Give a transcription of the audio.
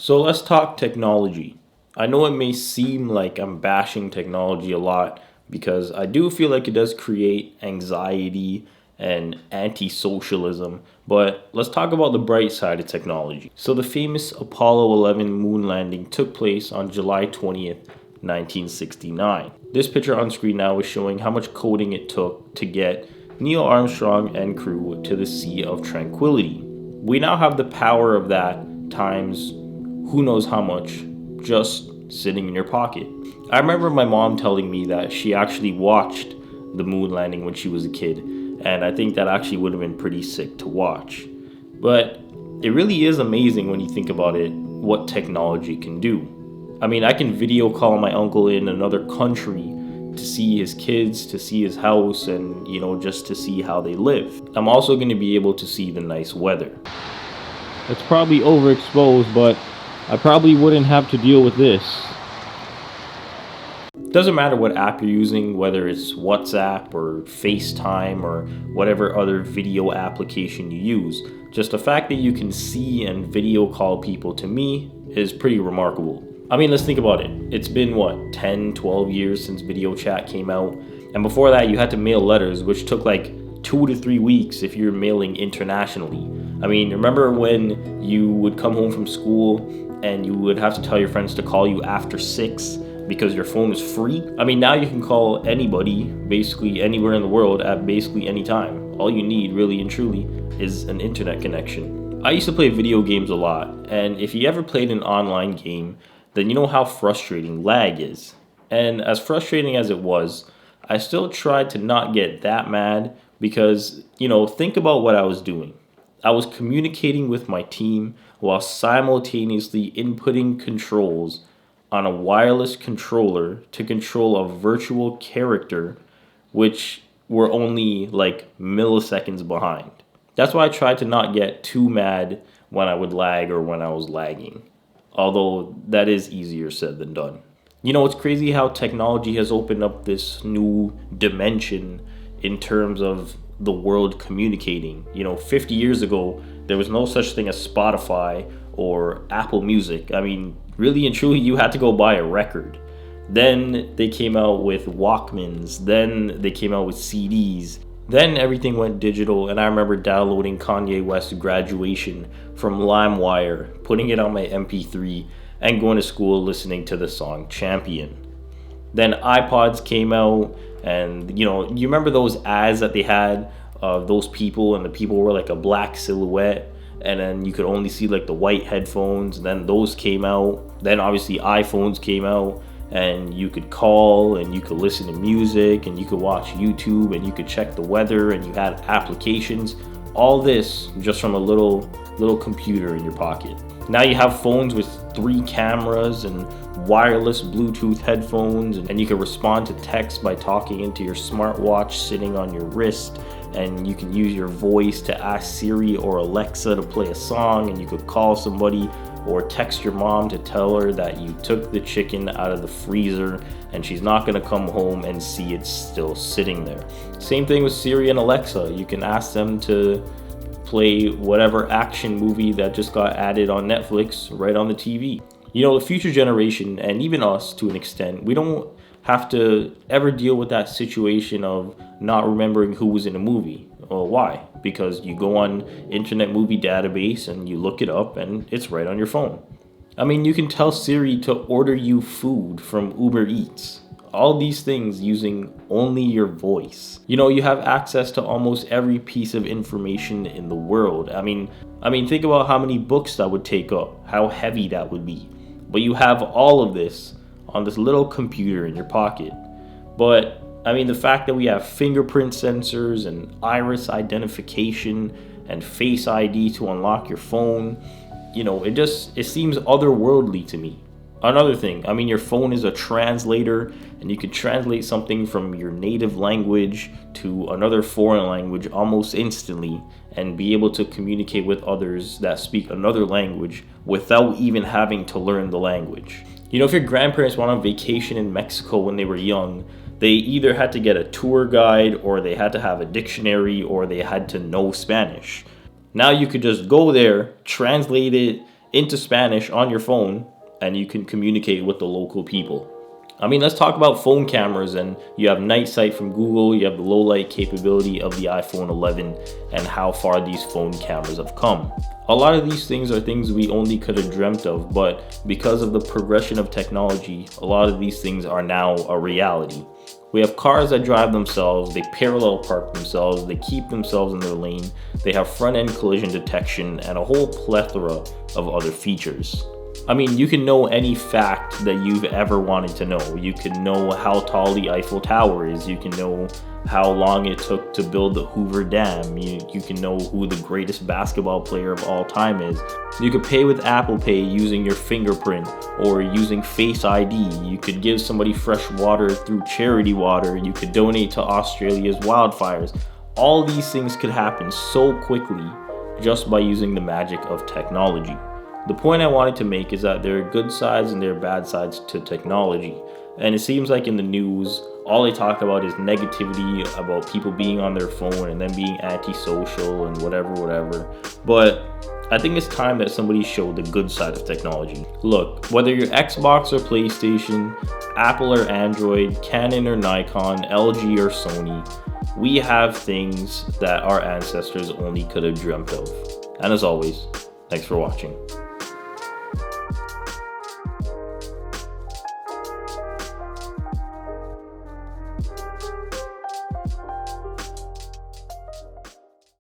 So let's talk technology. I know it may seem like I'm bashing technology a lot because I do feel like it does create anxiety and anti socialism, but let's talk about the bright side of technology. So, the famous Apollo 11 moon landing took place on July 20th, 1969. This picture on screen now is showing how much coding it took to get Neil Armstrong and crew to the Sea of Tranquility. We now have the power of that times who knows how much just sitting in your pocket. I remember my mom telling me that she actually watched the moon landing when she was a kid, and I think that actually would have been pretty sick to watch. But it really is amazing when you think about it what technology can do. I mean, I can video call my uncle in another country to see his kids, to see his house, and just to see how they live. I'm also going to be able to see the nice weather. It's probably overexposed, but I probably wouldn't have to deal with this. Doesn't matter what app you're using, whether it's WhatsApp or FaceTime or whatever other video application you use. Just the fact that you can see and video call people, to me, is pretty remarkable. I mean, let's think about it. It's been 10, 12 years since video chat came out. And before that, you had to mail letters, which took like 2 to 3 weeks if you're mailing internationally. I mean, remember when you would come home from school and you would have to tell your friends to call you after 6 because your phone was free? I mean, now you can call anybody basically anywhere in the world at basically any time. All you need, really and truly, is an internet connection. I used to play video games a lot, and if you ever played an online game, then you know how frustrating lag is. And as frustrating as it was, I still tried to not get that mad because, think about what I was doing. I was communicating with my team while simultaneously inputting controls on a wireless controller to control a virtual character, which were only like milliseconds behind. That's why I tried to not get too mad when I would lag or when I was lagging. Although that is easier said than done. It's crazy how technology has opened up this new dimension in terms of the world communicating. 50 years ago, there was no such thing as Spotify or Apple Music. I mean, really and truly, you had to go buy a record. Then they came out with Walkmans. Then they came out with CDs. Then everything went digital, and I remember downloading Kanye West's Graduation from LimeWire, putting it on my MP3, and going to school listening to the song Champion. Then iPods came out, and you remember those ads that they had of those people, and the people were like a black silhouette, and then you could only see like the white headphones. And then those came out. Then obviously iPhones came out, and you could call, and you could listen to music, and you could watch YouTube, and you could check the weather, and you had applications. All this just from a little computer in your pocket. Now you have phones with 3 cameras and wireless Bluetooth headphones, and you can respond to text by talking into your smartwatch sitting on your wrist, and you can use your voice to ask Siri or Alexa to play a song, and you could call somebody or text your mom to tell her that you took the chicken out of the freezer and she's not going to come home and see it's still sitting there. Same thing with Siri and Alexa. You can ask them to play whatever action movie that just got added on Netflix right on the TV. The future generation, and even us to an extent, we don't have to ever deal with that situation of not remembering who was in a movie. Well, why? Because you go on Internet Movie Database and you look it up and it's right on your phone. I mean, you can tell Siri to order you food from Uber Eats. All these things using only your voice. You have access to almost every piece of information in the world. I mean, think about how many books that would take up, how heavy that would be. But you have all of this on this little computer in your pocket. But the fact that we have fingerprint sensors and iris identification and Face ID to unlock your phone, it seems otherworldly to me. Another thing, your phone is a translator, and you can translate something from your native language to another foreign language almost instantly and be able to communicate with others that speak another language without even having to learn the language. If your grandparents went on vacation in Mexico when they were young, they either had to get a tour guide, or they had to have a dictionary, or they had to know Spanish. Now you could just go there, translate it into Spanish on your phone, and you can communicate with the local people. I mean, let's talk about phone cameras. And you have Night Sight from Google, you have the low light capability of the iPhone 11, and how far these phone cameras have come. A lot of these things are things we only could have dreamt of, but because of the progression of technology, a lot of these things are now a reality. We have cars that drive themselves, they parallel park themselves, they keep themselves in their lane, they have front-end collision detection, and a whole plethora of other features. I mean, you can know any fact that you've ever wanted to know. You can know how tall the Eiffel Tower is. You can know how long it took to build the Hoover Dam. You can know who the greatest basketball player of all time is. You could pay with Apple Pay using your fingerprint or using Face ID. You could give somebody fresh water through Charity Water. You could donate to Australia's wildfires. All these things could happen so quickly just by using the magic of technology. The point I wanted to make is that there are good sides and there are bad sides to technology. And it seems like in the news, all they talk about is negativity about people being on their phone and then being antisocial and whatever. But I think it's time that somebody showed the good side of technology. Look, whether you're Xbox or PlayStation, Apple or Android, Canon or Nikon, LG or Sony, we have things that our ancestors only could have dreamt of. And as always, thanks for watching.